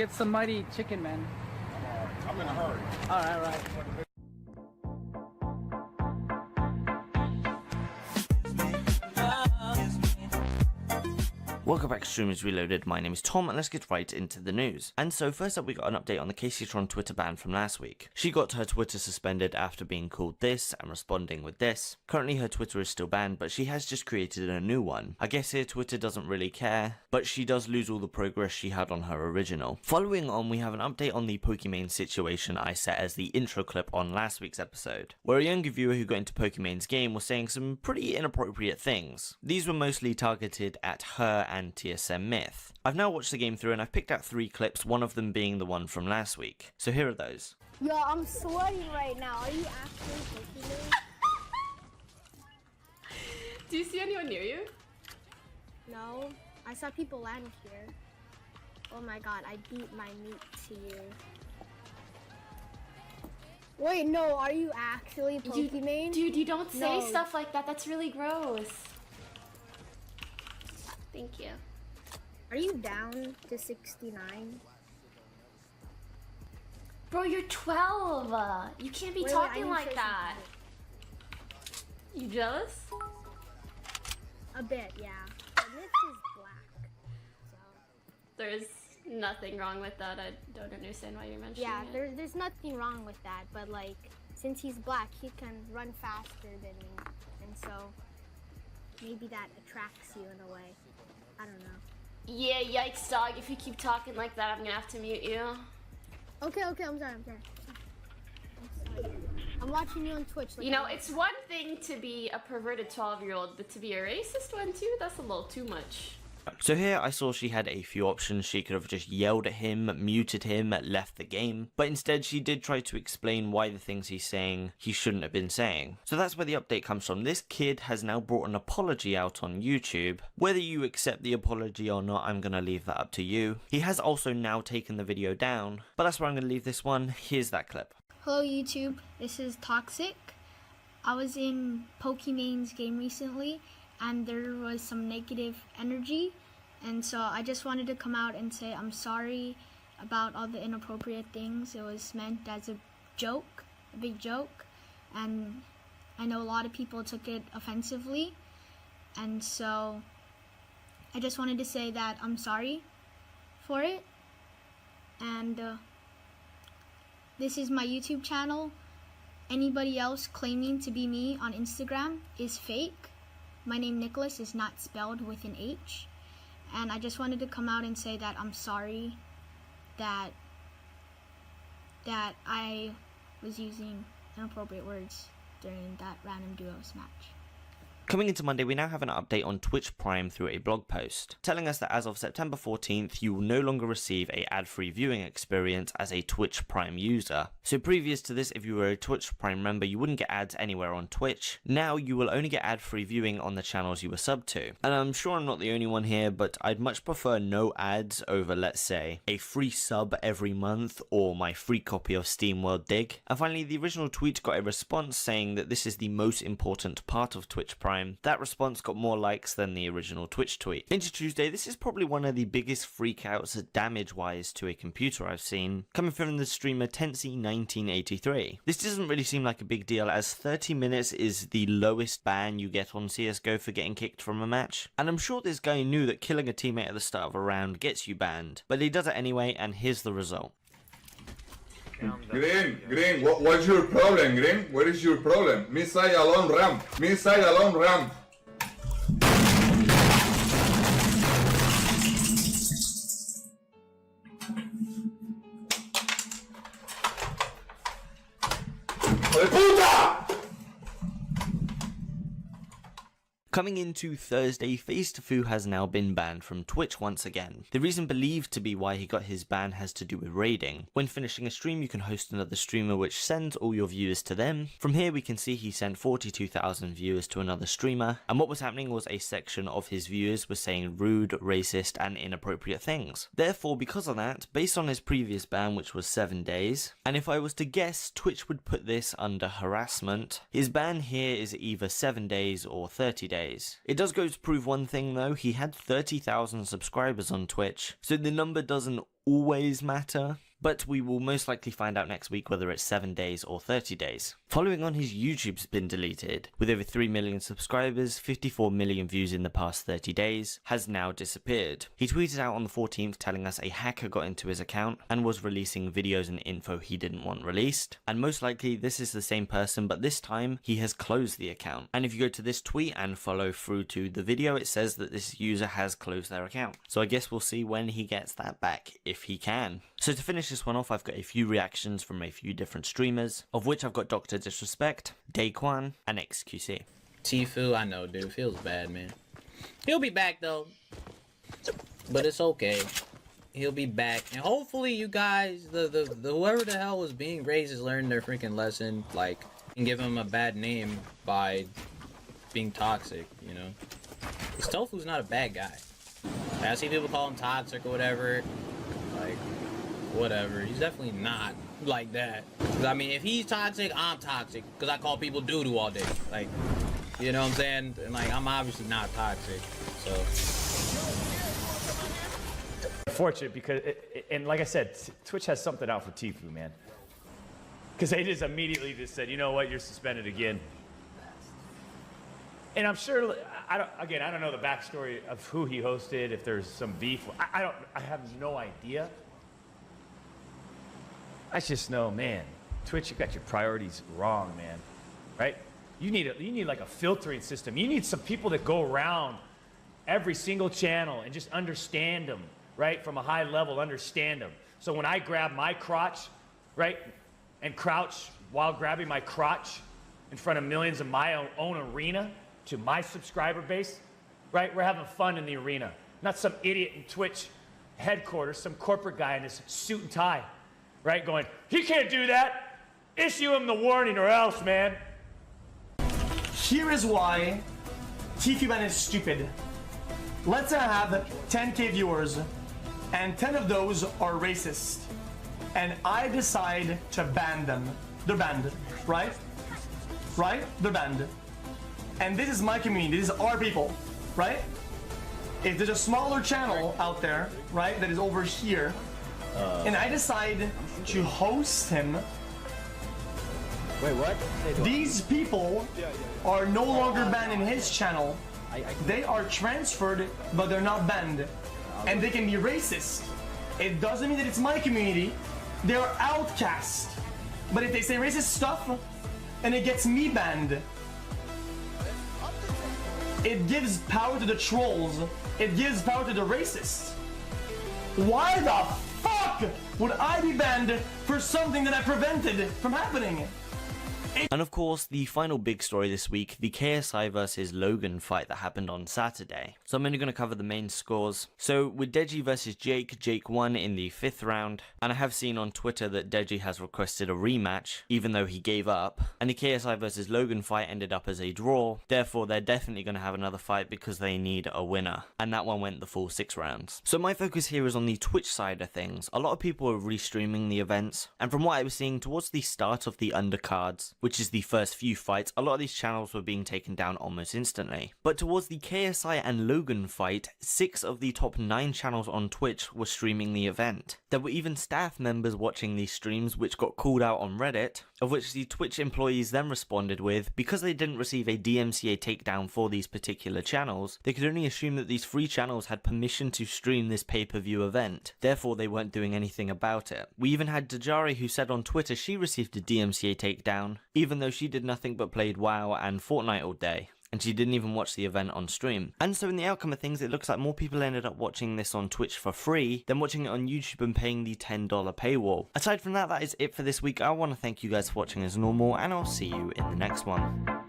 Get some mighty chicken, man. I'm in a hurry. All right. Welcome back to Streamers Reloaded, my name is Tom and let's get right into the news. And so first up we got an update on the Caseytron Twitter ban from last week. She got her Twitter suspended after being called this and responding with this. Currently her Twitter is still banned, but she has just created a new one. I guess here Twitter doesn't really care, but she does lose all the progress she had on her original. Following on, we have an update on the Pokimane situation I set as the intro clip on last week's episode, where a younger viewer who got into Pokimane's game was saying some pretty inappropriate things. These were mostly targeted at her and TSM Myth. I've now watched the game through and I've picked out 3 clips, one of them being the one from last week. So here are those. Yo, I'm sweating right now. Are you actually Pokimane? Do you see anyone near you? No. I saw people land here. Oh my god, I beat my meat to you. Wait, no, are you actually Pokimane? Dude, you don't say No. stuff like that. That's really gross. Thank you. Are you down to 69? Bro, you're 12. You can't be Wait, talking I need like to say that. You jealous? A bit, yeah. But this is black. So There's nothing wrong with that. I don't understand why you're mentioning yeah, it. there's nothing wrong with that, but like since he's black, he can run faster than me. And so maybe that attracts you in a way. I don't know. Yeah, yikes, dog. If you keep talking like that, I'm gonna have to mute you. Okay, I'm sorry. I'm watching you on Twitch. Like, You know, it's one thing to be a perverted 12-year-old, but to be a racist one too, that's a little too much. So here I saw she had a few options. She could have just yelled at him, muted him, left the game, but instead she did try to explain why the things he's saying he shouldn't have been saying. So that's where the update comes from. This kid has now brought an apology out on YouTube. Whether you accept the apology or not, I'm gonna leave that up to you. He has also now taken the video down, but that's where I'm gonna leave this one. Here's that clip. Hello YouTube, this is Toxic. I was in Pokimane's game recently and there was some negative energy, and so I just wanted to come out and say I'm sorry about all the inappropriate things. It was meant as a joke, a big joke, and I know a lot of people took it offensively, and so I just wanted to say that I'm sorry for it. And this is my YouTube channel. Anybody else claiming to be me on Instagram is fake. My name Nicholas is not spelled with an H. And I just wanted to come out and say that I'm sorry that I was using inappropriate words during that random duos match. Coming into Monday, we now have an update on Twitch Prime through a blog post, telling us that as of September 14th, you will no longer receive a ad-free viewing experience as a Twitch Prime user. So previous to this, if you were a Twitch Prime member, you wouldn't get ads anywhere on Twitch. Now you will only get ad-free viewing on the channels you were subbed to. And I'm sure I'm not the only one here, but I'd much prefer no ads over, let's say, a free sub every month or my free copy of SteamWorld Dig. And finally, the original tweet got a response saying that this is the most important part of Twitch Prime. That response got more likes than the original Twitch tweet. Into Tuesday, this is probably one of the biggest freakouts damage-wise to a computer I've seen, coming from the streamer Tensi1983. This doesn't really seem like a big deal, as 30 minutes is the lowest ban you get on CSGO for getting kicked from a match. And I'm sure this guy knew that killing a teammate at the start of a round gets you banned, but he does it anyway, and here's the result. Green, what's your problem, Green? What is your problem? Missile alone ramp. ¡Hijo de puta! Coming into Thursday, Faze Tfue has now been banned from Twitch once again. The reason believed to be why he got his ban has to do with raiding. When finishing a stream, you can host another streamer which sends all your viewers to them. From here we can see he sent 42,000 viewers to another streamer, and what was happening was a section of his viewers was saying rude, racist and inappropriate things. Therefore, because of that, based on his previous ban, which was 7 days, and if I was to guess, Twitch would put this under harassment, his ban here is either 7 days or 30 days. days. It does go to prove one thing though, he had 30,000 subscribers on Twitch, so the number doesn't always matter. But we will most likely find out next week whether it's 7 days or 30 days. Following on, his YouTube's been deleted. With over 3 million subscribers, 54 million views in the past 30 days, has now disappeared. He tweeted out on the 14th telling us a hacker got into his account and was releasing videos and info he didn't want released. And most likely this is the same person, but this time he has closed the account. And if you go to this tweet and follow through to the video, it says that this user has closed their account. So I guess we'll see when he gets that back, if he can. So to finish this one off, I've got a few reactions from a few different streamers, of which I've got Dr. Disrespect, Daquan, and XQC. Tfue, I know, dude. Feels bad, man. He'll be back, though. But it's okay. He'll be back. And hopefully you guys, the whoever the hell was being racist learned their freaking lesson, like, and give him a bad name by being toxic, you know? Because Tofu's not a bad guy. I see people call him toxic or whatever. Like, whatever. He's definitely not like that. I mean, if he's toxic, I'm toxic. Because I call people doo-doo all day. Like, you know what I'm saying? And, like, I'm obviously not toxic. So. Fortunate because, and like I said, Twitch has something out for Tfue, man. Because they just immediately just said, you know what, you're suspended again. And I'm sure, I don't know the backstory of who he hosted, if there's some beef. I have no idea. I just know, man, Twitch, you got your priorities wrong, man, right? You need like a filtering system. You need some people that go around every single channel and just understand them, right? From a high level, understand them. So when I grab my crotch, right, and crouch while grabbing my crotch in front of millions of my own arena to my subscriber base, right? We're having fun in the arena. Not some idiot in Twitch headquarters, some corporate guy in his suit and tie, right, going, he can't do that. Issue him the warning or else, man. Here is why Pokimane is stupid. Let's say I have 10k viewers, and 10 of those are racist, and I decide to ban them. They're banned, right? Right? They're banned. And this is my community, this is our people, right? If there's a smaller channel out there, right, that is over here, and I decide to host him. Wait, what? These people are no longer banned in his channel. They are transferred, but they're not banned. And they can be racist. It doesn't mean that it's my community. They're outcast. But if they say racist stuff, and it gets me banned, it gives power to the trolls. It gives power to the racists. Why the fuck would I be banned for something that I prevented from happening? And of course, the final big story this week, the KSI versus Logan fight that happened on Saturday. So I'm only going to cover the main scores. So with Deji versus Jake, Jake won in the 5th round. And I have seen on Twitter that Deji has requested a rematch, even though he gave up. And the KSI versus Logan fight ended up as a draw. Therefore, they're definitely going to have another fight because they need a winner. And that one went the full 6 rounds. So my focus here is on the Twitch side of things. A lot of people are restreaming the events. And from what I was seeing towards the start of the undercards, which is the first few fights, a lot of these channels were being taken down almost instantly. But towards the KSI and Logan fight, 6 of the top 9 channels on Twitch were streaming the event. There were even staff members watching these streams which got called out on Reddit, of which the Twitch employees then responded with, because they didn't receive a DMCA takedown for these particular channels, they could only assume that these 3 channels had permission to stream this pay-per-view event, therefore they weren't doing anything about it. We even had Dajari who said on Twitter she received a DMCA takedown, even though she did nothing but played WoW and Fortnite all day, and she didn't even watch the event on stream. And so in the outcome of things, it looks like more people ended up watching this on Twitch for free than watching it on YouTube and paying the $10 paywall. Aside from that, that is it for this week. I want to thank you guys for watching as normal, and I'll see you in the next one.